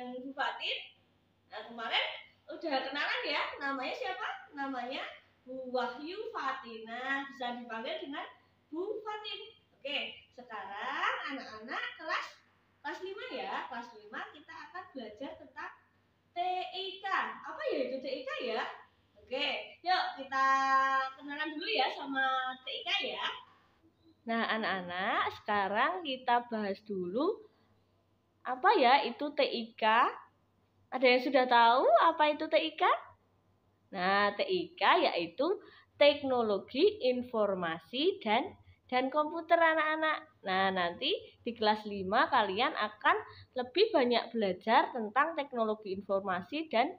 dengan Bu Fatin. Nah, kemarin udah kenalan ya, namanya siapa? Namanya Bu Wahyu Fatina, bisa dipanggil dengan Bu Fatin. Oke, sekarang anak-anak kelas 5 ya. Kelas 5 kita akan belajar tentang TIK. Apa ya itu TIK ya? Oke, yuk kita kenalan dulu ya sama TIK ya. Nah, anak-anak, sekarang kita bahas dulu apa ya itu TIK. Ada yang sudah tahu apa itu TIK? Nah, TIK yaitu Teknologi Informasi dan Komputer anak-anak. Nah, nanti di kelas 5 kalian akan lebih banyak belajar tentang teknologi informasi dan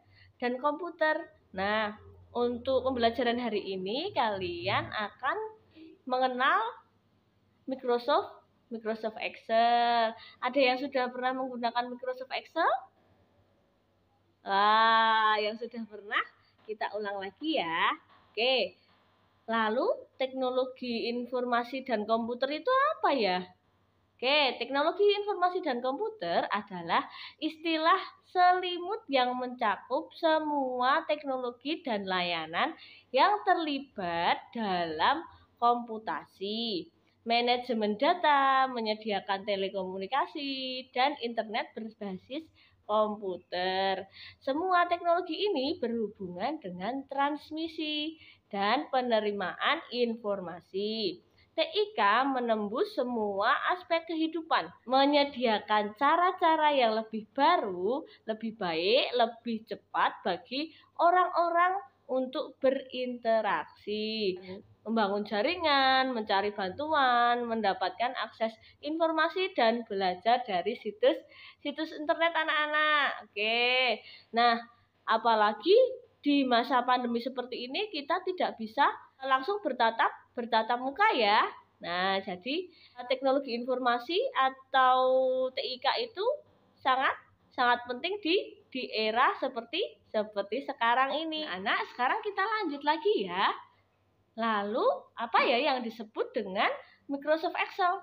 komputer. Nah, untuk pembelajaran hari ini kalian akan mengenal Microsoft Excel. Ada yang sudah pernah menggunakan Microsoft Excel? Wah, yang sudah pernah, kita ulang lagi ya. Oke, lalu teknologi informasi dan komputer itu apa ya? Oke, teknologi informasi dan komputer adalah istilah selimut yang mencakup semua teknologi dan layanan yang terlibat dalam komputasi, manajemen data, menyediakan telekomunikasi, dan internet berbasis komputer. Semua teknologi ini berhubungan dengan transmisi dan penerimaan informasi. TIK menembus semua aspek kehidupan, menyediakan cara-cara yang lebih baru, lebih baik, lebih cepat bagi orang-orang untuk berinteraksi, membangun jaringan, mencari bantuan, mendapatkan akses informasi, dan belajar dari situs internet anak-anak. Oke, nah apalagi di masa pandemi seperti ini kita tidak bisa langsung bertatap muka ya. Nah, jadi teknologi informasi atau TIK itu sangat penting di era seperti sekarang ini. Anak, sekarang kita lanjut lagi ya. Lalu, apa ya yang disebut dengan Microsoft Excel?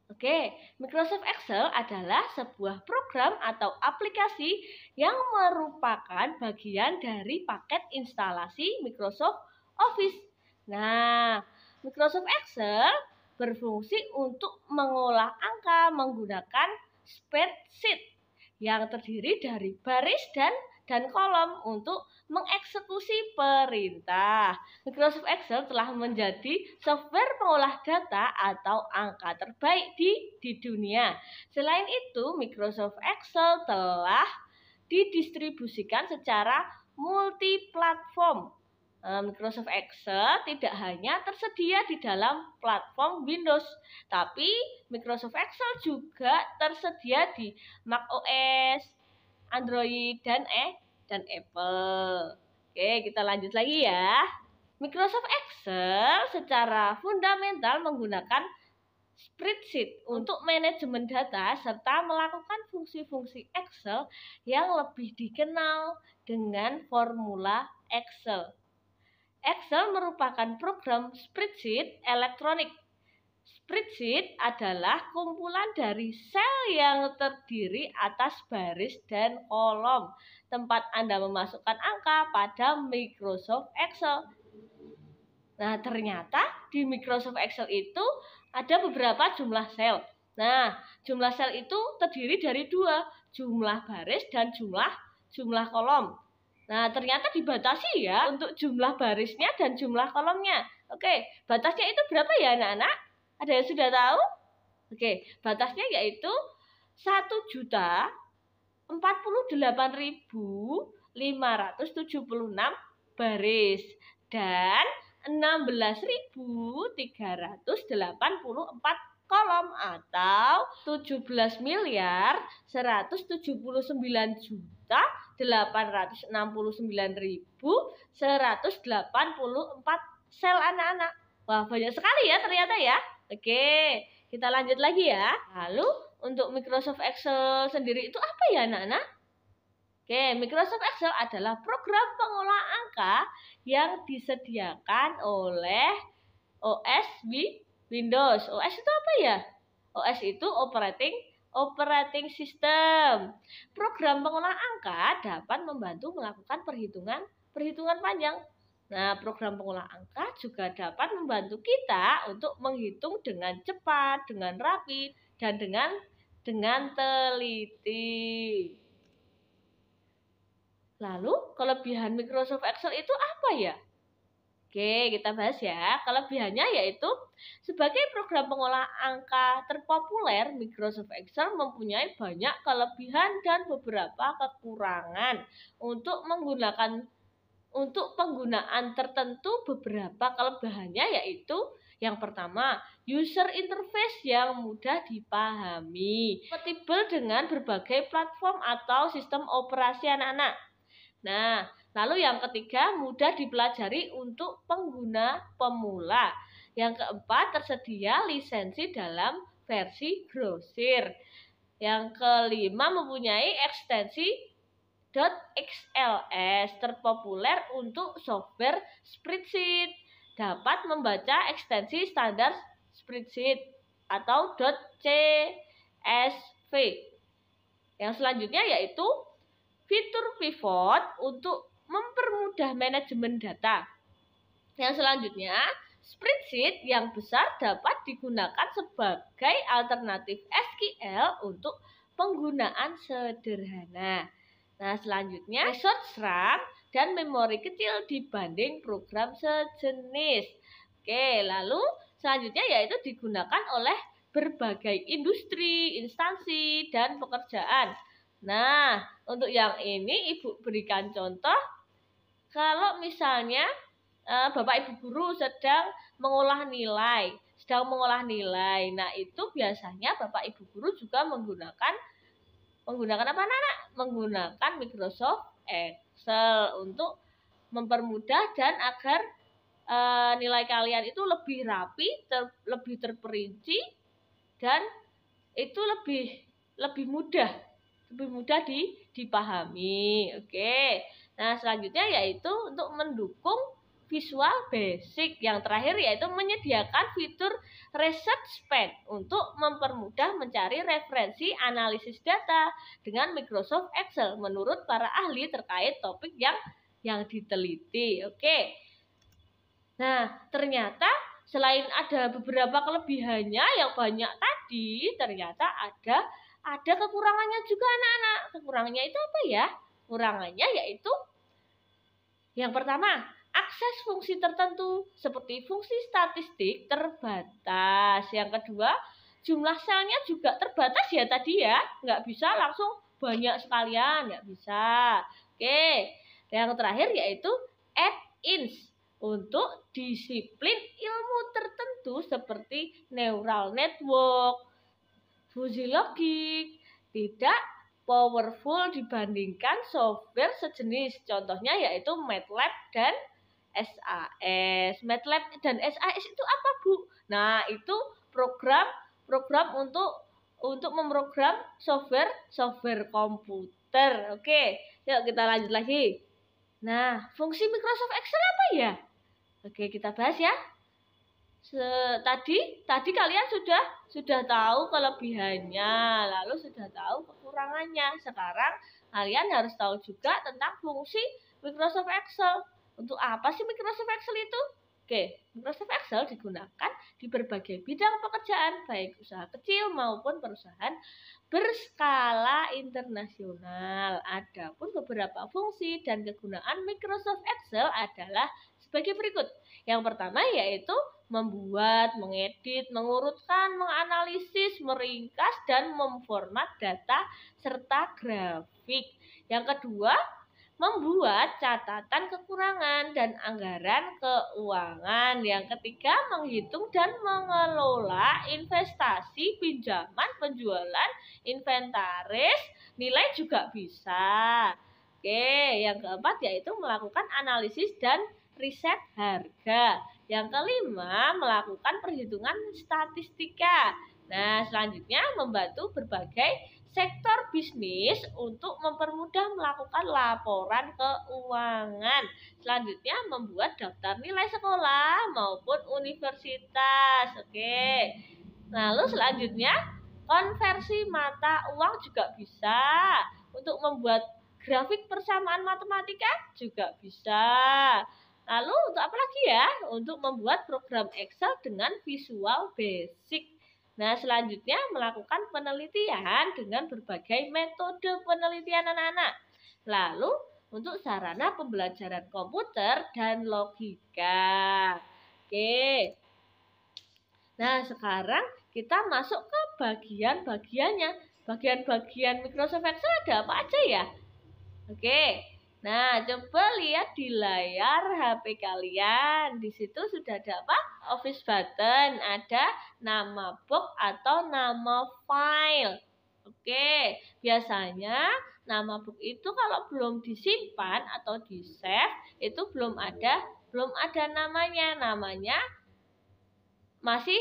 Oke, Microsoft Excel adalah sebuah program atau aplikasi yang merupakan bagian dari paket instalasi Microsoft Office. Nah, Microsoft Excel berfungsi untuk mengolah angka menggunakan spreadsheet yang terdiri dari baris dan kolom untuk mengeksekusi perintah. Microsoft Excel telah menjadi software pengolah data atau angka terbaik di dunia. Selain itu, Microsoft Excel telah didistribusikan secara multiplatform. Microsoft Excel tidak hanya tersedia di dalam platform Windows, tapi Microsoft Excel juga tersedia di macOS, Android, dan Apple. Oke, kita lanjut lagi ya. Microsoft Excel secara fundamental menggunakan spreadsheet untuk manajemen data serta melakukan fungsi-fungsi Excel yang lebih dikenal dengan formula Excel. Excel merupakan program spreadsheet elektronik. Spreadsheet adalah kumpulan dari sel yang terdiri atas baris dan kolom, tempat Anda memasukkan angka pada Microsoft Excel. Nah, ternyata di Microsoft Excel itu ada beberapa jumlah sel. Nah, jumlah sel itu terdiri dari dua, jumlah baris dan jumlah kolom. Nah, ternyata dibatasi ya untuk jumlah barisnya dan jumlah kolomnya. Oke, batasnya itu berapa ya anak-anak? Ada yang sudah tahu? Oke, batasnya yaitu 1.048.576 baris dan 16.384 kolom atau 17.169.869.184 sel anak-anak. Wah, banyak sekali ya ternyata ya. Oke, kita lanjut lagi ya. Lalu untuk Microsoft Excel sendiri itu apa ya anak-anak? Oke, Microsoft Excel adalah program pengolah angka yang disediakan oleh OS Windows. OS itu apa ya? OS itu Operating operating system. Program pengolah angka dapat membantu melakukan perhitungan panjang. Nah, program pengolah angka juga dapat membantu kita untuk menghitung dengan cepat, dengan rapi, dan dengan teliti. Lalu, kelebihan Microsoft Excel itu apa ya? Oke, kita bahas ya. Kelebihannya yaitu sebagai program pengolah angka terpopuler, Microsoft Excel mempunyai banyak kelebihan dan beberapa kekurangan. Untuk penggunaan tertentu, beberapa kelebihannya yaitu yang pertama, user interface yang mudah dipahami, kompatibel dengan berbagai platform atau sistem operasi anak-anak. Nah, lalu yang ketiga, mudah dipelajari untuk pengguna pemula. Yang keempat, tersedia lisensi dalam versi grosir. Yang kelima, mempunyai ekstensi .xls terpopuler untuk software spreadsheet. Dapat membaca ekstensi standar spreadsheet atau .csv. Yang selanjutnya yaitu fitur pivot untuk mempermudah manajemen data. Yang selanjutnya, spreadsheet yang besar dapat digunakan sebagai alternatif SQL untuk penggunaan sederhana. Nah, selanjutnya, resource RAM dan memori kecil dibanding program sejenis. Oke, lalu selanjutnya yaitu digunakan oleh berbagai industri, instansi, dan pekerjaan. Nah, untuk yang ini Ibu berikan contoh. Kalau misalnya Bapak Ibu guru sedang mengolah nilai. Nah, itu biasanya Bapak Ibu guru juga menggunakan apa anak? Menggunakan Microsoft Excel untuk mempermudah dan agar nilai kalian itu lebih rapi, lebih terperinci, dan itu lebih mudah dipahami. Oke. Nah, selanjutnya yaitu untuk mendukung visual basic. Yang terakhir yaitu menyediakan fitur research pen untuk mempermudah mencari referensi analisis data dengan Microsoft Excel menurut para ahli terkait topik yang diteliti. Oke. Nah, ternyata selain ada beberapa kelebihannya yang banyak tadi, ternyata ada kekurangannya juga anak-anak. Kekurangannya itu apa ya? Kekurangannya yaitu yang pertama, akses fungsi tertentu seperti fungsi statistik terbatas. Yang kedua, jumlah selnya juga terbatas ya tadi ya. Nggak bisa langsung banyak sekalian, nggak bisa. Oke, yang terakhir yaitu add-ins untuk disiplin ilmu tertentu seperti neural network, fuzzy logic, tidak powerful dibandingkan software sejenis. Contohnya yaitu MATLAB dan SAS. MATLAB dan SAS itu apa, Bu? Nah, itu program untuk memprogram software komputer. Oke, yuk kita lanjut lagi. Nah, fungsi Microsoft Excel apa ya? Oke, kita bahas ya. Tadi kalian sudah tahu kelebihannya, lalu sudah tahu kekurangannya. Sekarang kalian harus tahu juga tentang fungsi Microsoft Excel. Untuk apa sih Microsoft Excel itu? Oke, Microsoft Excel digunakan di berbagai bidang pekerjaan, baik usaha kecil maupun perusahaan berskala internasional. Adapun beberapa fungsi dan kegunaan Microsoft Excel adalah sebagai berikut. Yang pertama yaitu membuat, mengedit, mengurutkan, menganalisis, meringkas, dan memformat data serta grafik. Yang kedua, membuat catatan kekurangan dan anggaran keuangan. Yang ketiga, menghitung dan mengelola investasi, pinjaman, penjualan, inventaris, nilai juga bisa. Oke, yang keempat yaitu melakukan analisis dan riset harga. Yang kelima, melakukan perhitungan statistika. Nah, selanjutnya membantu berbagai sektor bisnis untuk mempermudah melakukan laporan keuangan. Selanjutnya, membuat daftar nilai sekolah maupun universitas. Oke. Lalu selanjutnya, konversi mata uang juga bisa. Untuk membuat grafik persamaan matematika juga bisa. Lalu untuk apa lagi ya? Untuk membuat program Excel dengan Visual Basic. Nah, selanjutnya melakukan penelitian dengan berbagai metode penelitian anak-anak. Lalu untuk sarana pembelajaran komputer dan logika. Oke. Nah, sekarang kita masuk ke bagian-bagiannya. Bagian-bagian Microsoft Excel ada apa aja ya? Oke. Nah, coba lihat di layar HP kalian. Di situ sudah ada apa? Office button, ada nama box atau nama file. Oke, biasanya nama box itu kalau belum disimpan atau di-save, itu belum ada namanya. Namanya masih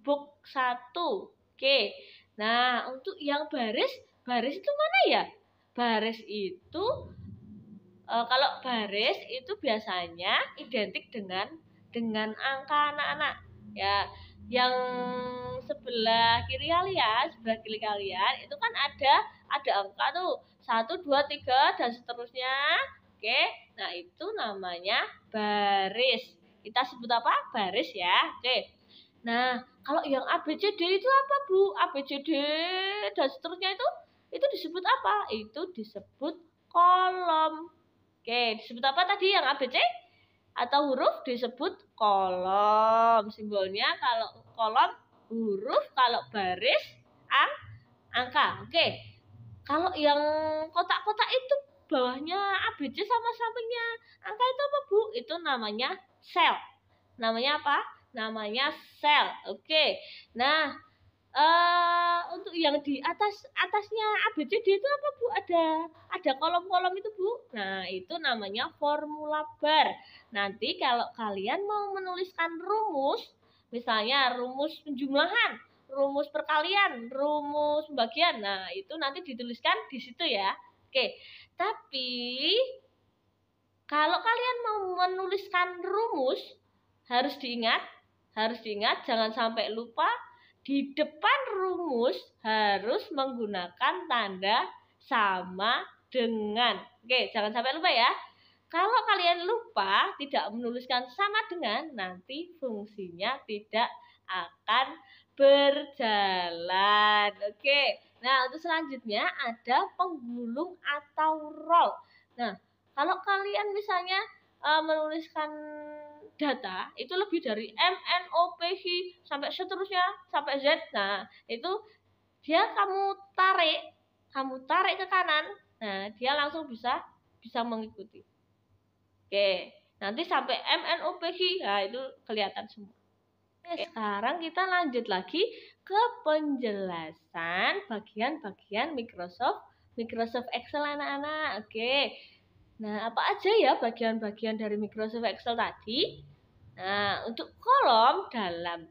book 1. Oke. Nah, untuk yang baris itu mana ya? Baris itu kalau baris itu biasanya identik dengan angka anak-anak. Ya, yang sebelah kiri kalian itu kan ada angka tuh 1, 2, 3 dan seterusnya. Oke. Nah, itu namanya baris. Kita sebut apa? Baris ya. Oke. Nah, kalau yang ABCD itu apa, Bu? ABCD dan seterusnya itu disebut apa? Itu disebut kolom. Oke, disebut apa tadi yang ABC? Atau huruf disebut kolom. Simbolnya kalau kolom huruf, kalau baris angka. Oke. Kalau yang kotak-kotak itu bawahnya ABC sama sampingnya angka itu apa, Bu? Itu namanya sel. Namanya apa? Namanya sel. Oke. Nah, untuk yang di atasnya ABCD itu apa, Bu? Ada kolom-kolom itu, Bu. Nah, itu namanya formula bar. Nanti kalau kalian mau menuliskan rumus, misalnya rumus penjumlahan, rumus perkalian, rumus pembagian. Nah, itu nanti dituliskan di situ ya. Oke. Tapi kalau kalian mau menuliskan rumus, harus diingat jangan sampai lupa. Di depan rumus harus menggunakan tanda sama dengan. Oke, jangan sampai lupa ya. Kalau kalian lupa tidak menuliskan sama dengan, nanti fungsinya tidak akan berjalan. Oke. Nah, untuk selanjutnya ada penggulung atau roll. Nah, kalau kalian misalnya menuliskan data itu lebih dari M, N, O, P, Q sampai seterusnya sampai Z. Nah, itu dia kamu tarik ke kanan. Nah, dia langsung bisa mengikuti. Oke, nanti sampai M, N, O, P, Q. Nah, itu kelihatan semua. Oke, sekarang kita lanjut lagi ke penjelasan bagian-bagian Microsoft Excel anak-anak. Oke. Nah, apa aja ya bagian-bagian dari Microsoft Excel tadi? Nah, untuk kolom dalam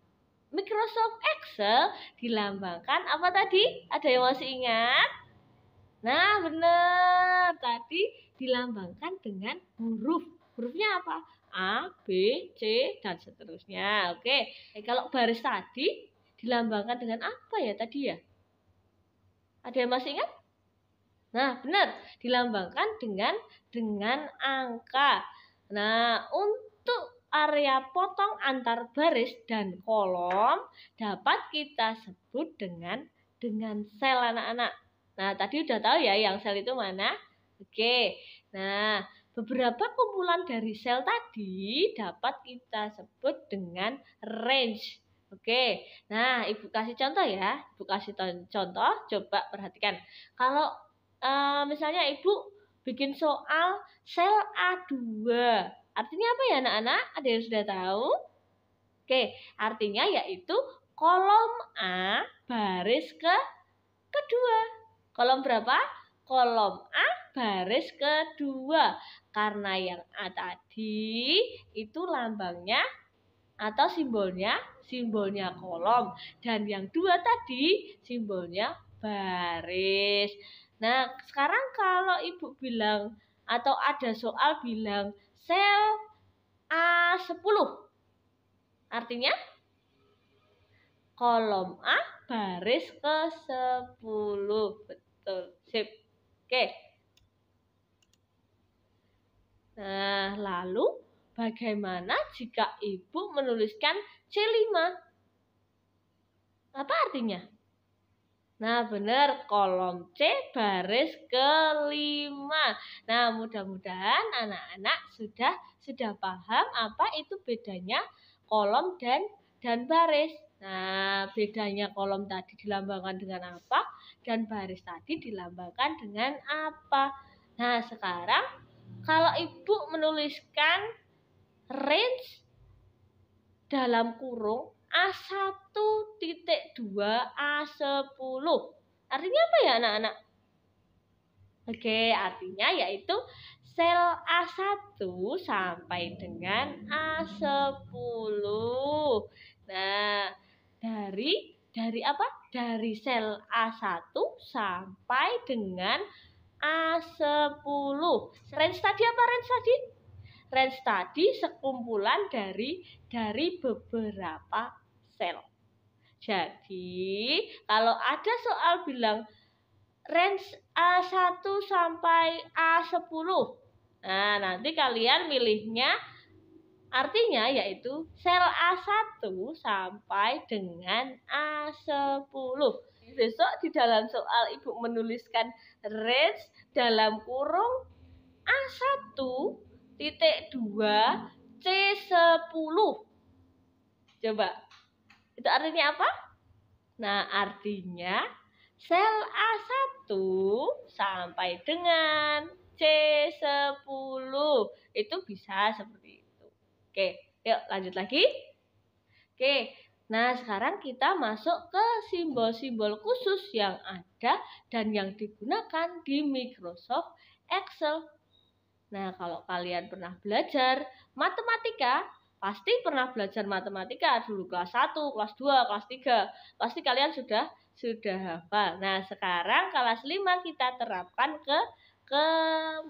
Microsoft Excel dilambangkan apa tadi? Ada yang masih ingat? Nah, benar. Tadi dilambangkan dengan huruf. Hurufnya apa? A, B, C, dan seterusnya. Oke. Kalau baris tadi dilambangkan dengan apa ya tadi ya? Ada yang masih ingat? Nah, benar, dilambangkan dengan angka. Nah, untuk area potong antar baris dan kolom dapat kita sebut dengan sel anak-anak. Nah, tadi udah tahu ya yang sel itu mana? Oke. Nah, beberapa kumpulan dari sel tadi dapat kita sebut dengan range. Oke. Nah, Ibu kasih contoh ya. Ibu kasih contoh, coba perhatikan. Kalau misalnya Ibu bikin soal sel A2. Artinya apa ya anak-anak? Ada yang sudah tahu? Oke, artinya yaitu kolom A baris kedua. Kolom berapa? Kolom A baris kedua. Karena yang A tadi itu lambangnya atau simbolnya kolom. Dan yang 2 tadi simbolnya baris. Nah, sekarang kalau Ibu bilang atau ada soal bilang sel A10. Artinya kolom A baris ke-10. Betul. Sip. Oke. Nah, lalu bagaimana jika Ibu menuliskan C5? Apa artinya? Nah, benar, kolom C baris ke-5. Nah, mudah-mudahan anak-anak sudah paham apa itu bedanya kolom dan baris. Nah, bedanya kolom tadi dilambangkan dengan apa dan baris tadi dilambangkan dengan apa. Nah, sekarang kalau Ibu menuliskan range dalam kurung A1.2 A10. Artinya apa ya anak-anak? Oke, artinya yaitu sel A1 sampai dengan A10. Nah, dari apa? Dari sel A1 sampai dengan A10. Range tadi apa range tadi? Range tadi sekumpulan dari beberapa sel. Jadi, kalau ada soal bilang range A1 sampai A10, nah nanti kalian milihnya artinya yaitu sel A1 sampai dengan A10. Besok di dalam soal Ibu menuliskan range dalam kurung A1.2 C10. Coba, itu artinya apa? Nah, artinya sel A1 sampai dengan C10. Itu bisa seperti itu. Oke, yuk lanjut lagi. Oke, nah sekarang kita masuk ke simbol-simbol khusus yang ada dan yang digunakan di Microsoft Excel. Nah, kalau kalian pernah belajar matematika, pasti pernah belajar matematika dulu kelas 1, kelas 2, kelas 3. Pasti kalian sudah hafal. Nah, sekarang kelas 5 kita terapkan ke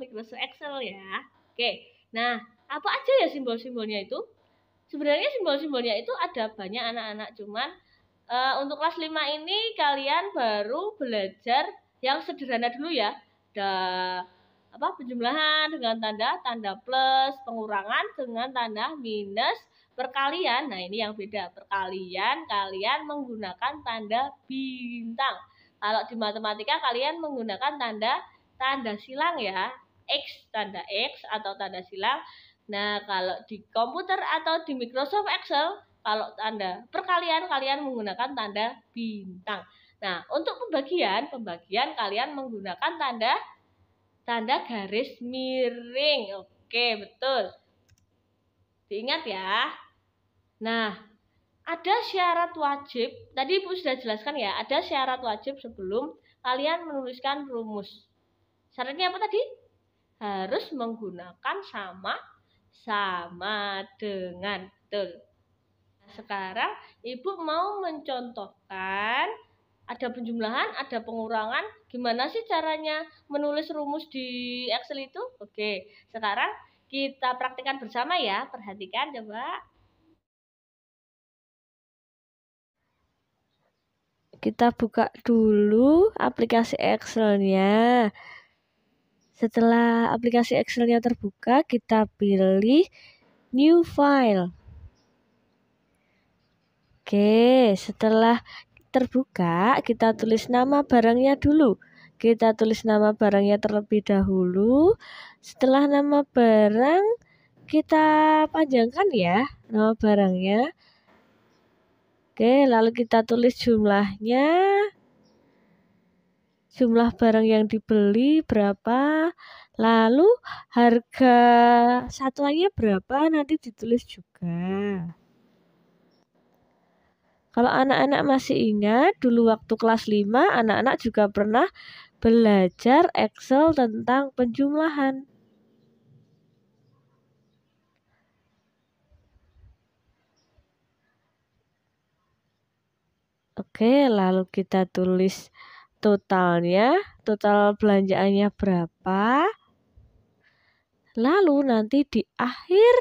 Microsoft Excel ya. Oke. Nah, apa aja ya simbol-simbolnya itu? Sebenarnya simbol-simbolnya itu ada banyak anak-anak, cuman untuk kelas 5 ini kalian baru belajar yang sederhana dulu ya. Penjumlahan dengan tanda plus, pengurangan dengan tanda minus, perkalian. Nah, ini yang beda. Perkalian kalian menggunakan tanda bintang. Kalau di matematika kalian menggunakan tanda silang ya. X, tanda X atau tanda silang. Nah, kalau di komputer atau di Microsoft Excel, kalau tanda perkalian kalian menggunakan tanda bintang. Nah, untuk pembagian kalian menggunakan tanda garis miring. Oke, betul. Diingat ya. Nah, ada syarat wajib. Tadi Ibu sudah jelaskan ya, ada syarat wajib sebelum kalian menuliskan rumus. Syaratnya apa tadi? Harus menggunakan sama dengan. Betul. Nah, sekarang Ibu mau mencontohkan ada penjumlahan, ada pengurangan. Gimana sih caranya menulis rumus di Excel itu? Oke, sekarang kita praktikkan bersama ya. Perhatikan coba. Kita buka dulu aplikasi Excel-nya. Setelah aplikasi Excel-nya terbuka, kita pilih New File. Oke, setelah terbuka, kita tulis nama barangnya dulu. Kita tulis nama barangnya terlebih dahulu. Setelah nama barang, kita panjangkan ya nama barangnya. Oke, lalu kita tulis jumlahnya. Jumlah barang yang dibeli berapa. Lalu harga satuannya berapa nanti ditulis juga. Kalau anak-anak masih ingat, dulu waktu kelas 5, anak-anak juga pernah belajar Excel tentang penjumlahan. Oke, lalu kita tulis totalnya, total belanjaannya berapa. Lalu nanti di akhir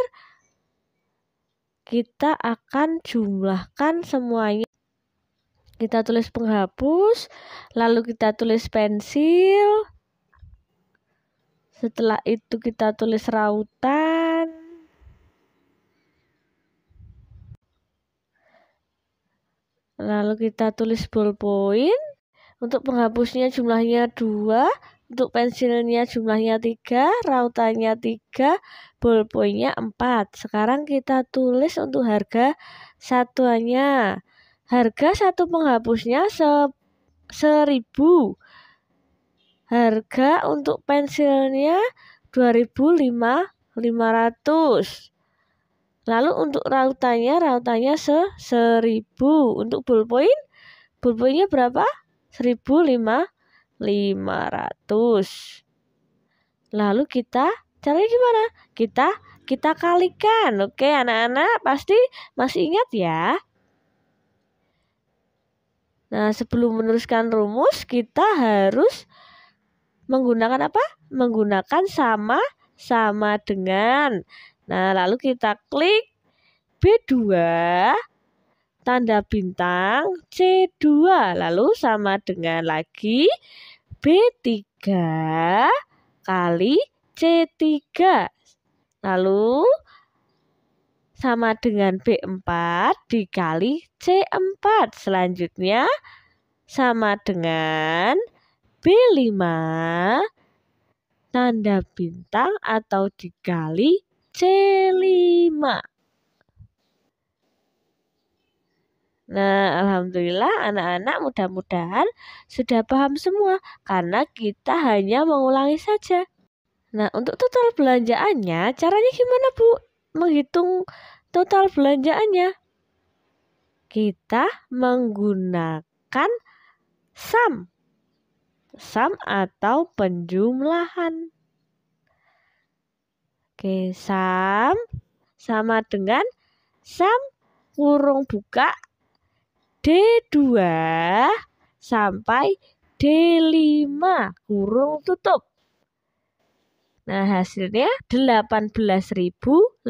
kita akan jumlahkan semuanya. Kita tulis penghapus, lalu kita tulis pensil. Setelah itu kita tulis rautan. Lalu kita tulis ballpoint. Untuk penghapusnya jumlahnya 2, untuk pensilnya jumlahnya 3, rautannya 3, ballpointnya 4. Sekarang kita tulis untuk harga satuannya. Harga satu penghapusnya 1.000. Harga untuk pensilnya 2.500. Lalu untuk rautannya 1.000. Untuk ballpointnya berapa? 1.500. Lalu caranya gimana? Kita kalikan. Oke, anak-anak pasti masih ingat ya. Nah, sebelum meneruskan rumus kita harus menggunakan apa? Menggunakan sama dengan. Nah, lalu kita klik B2 tanda bintang C2, lalu sama dengan lagi B3 kali C3, lalu sama dengan B4 dikali C4, selanjutnya sama dengan B5 tanda bintang atau dikali C5. Nah, alhamdulillah anak-anak mudah-mudahan sudah paham semua karena kita hanya mengulangi saja. Nah, untuk total belanjaannya caranya gimana, Bu? Menghitung total belanjaannya. Kita menggunakan sum atau penjumlahan. Oke, sum sama dengan sum kurung buka D2 sampai D5 kurung tutup. Nah, hasilnya 18.500.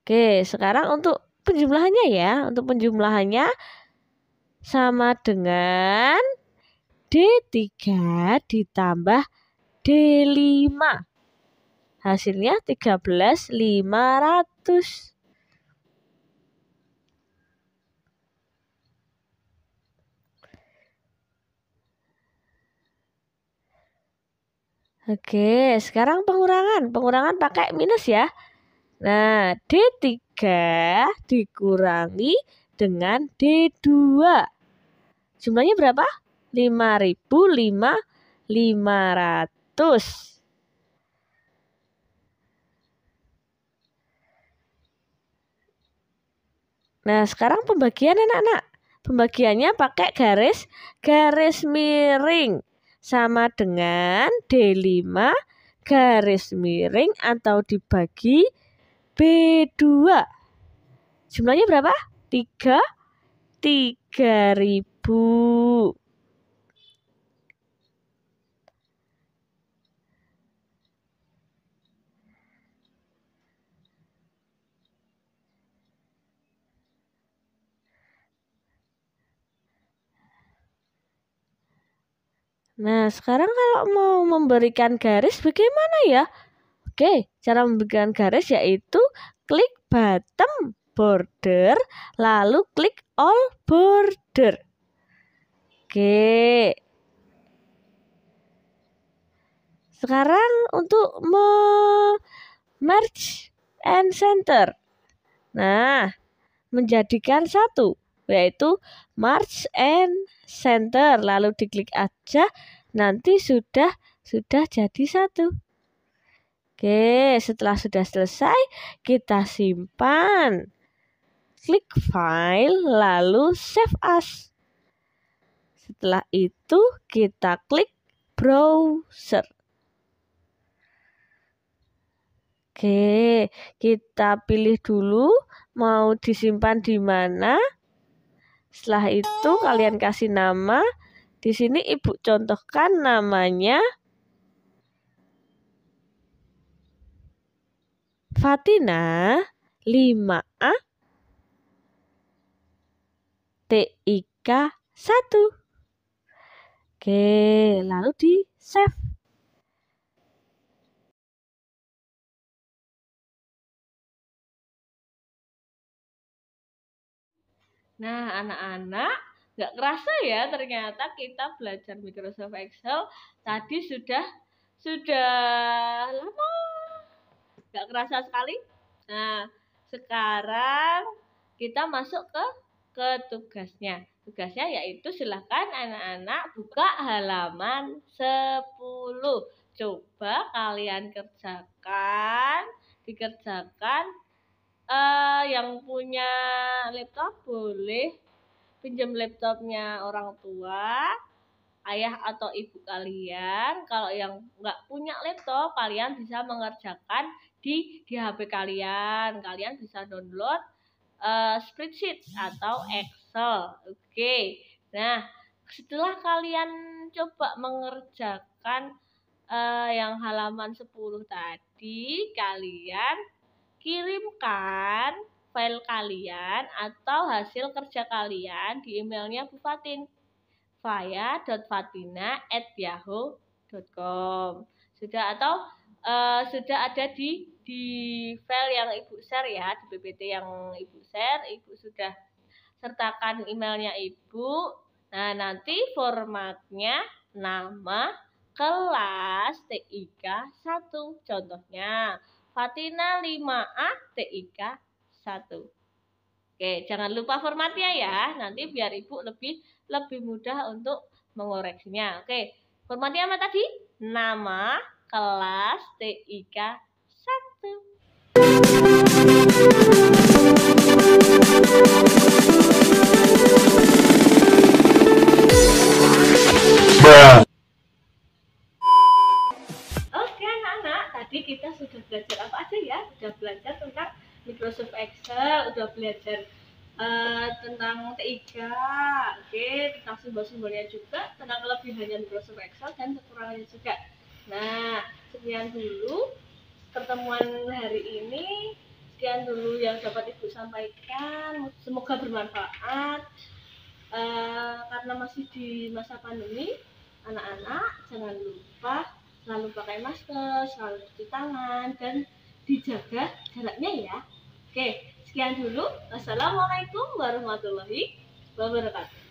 Oke, sekarang untuk penjumlahannya ya. Untuk penjumlahannya sama dengan D3 ditambah D5. Hasilnya 13.500. Oke, sekarang pengurangan. Pengurangan pakai minus ya. Nah, D3 dikurangi dengan D2. Jumlahnya berapa? 5.500. Nah, sekarang pembagian anak-anak. Pembagiannya pakai garis miring. Sama dengan D5 garis miring atau dibagi B2. Jumlahnya berapa? 3.000. Nah, sekarang kalau mau memberikan garis bagaimana ya? Oke, cara memberikan garis yaitu klik bottom border, lalu klik all border. Oke. Sekarang untuk merge and center. Nah, menjadikan satu, yaitu merge and center. Lalu diklik aja, nanti sudah jadi satu. Oke, setelah sudah selesai, kita simpan. Klik file, lalu save as. Setelah itu, kita klik browser. Oke, kita pilih dulu mau disimpan di mana. Setelah itu, kalian kasih nama. Di sini Ibu contohkan namanya Fatina 5A TIK 1. Oke, lalu di save. Nah, anak-anak, nggak kerasa ya ternyata kita belajar Microsoft Excel tadi sudah lama, nggak kerasa sekali. Nah, sekarang kita masuk ke tugasnya. Tugasnya yaitu silahkan anak-anak buka halaman 10. Coba kalian dikerjakan. Yang punya laptop boleh pinjam laptopnya orang tua, ayah atau ibu kalian. Kalau yang nggak punya laptop, kalian bisa mengerjakan di HP kalian. Kalian bisa download spreadsheet atau Excel. Oke. Nah, setelah kalian coba mengerjakan yang halaman 10 tadi, kalian kirimkan file kalian atau hasil kerja kalian di emailnya Bu Fatin, faya.fatina@yahoo.com. Sudah ada di file yang Ibu share ya, di PPT yang Ibu share, Ibu sudah sertakan emailnya Ibu. Nah, nanti formatnya nama, kelas, TIK 1. Contohnya Fatina 5A TIK 1. Oke, jangan lupa formatnya ya. Nanti biar Ibu lebih mudah untuk mengoreksinya. Oke, formatnya apa tadi? Nama, kelas, TIK 1. Oke anak-anak, tadi kita sudah belajar apa aja ya? Sudah belajar tentang Microsoft Excel, udah belajar tentang TIK, oke, tentang simbol-simbolnya juga, tentang kelebihannya Microsoft Excel dan kekurangannya juga. Nah, sekian dulu pertemuan hari ini. Sekian dulu yang dapat Ibu sampaikan. Semoga bermanfaat. Karena masih di masa pandemi, anak-anak jangan lupa selalu pakai masker, selalu cuci tangan, dan dijaga jaraknya ya. Oke, sekian dulu. Wassalamualaikum warahmatullahi wabarakatuh.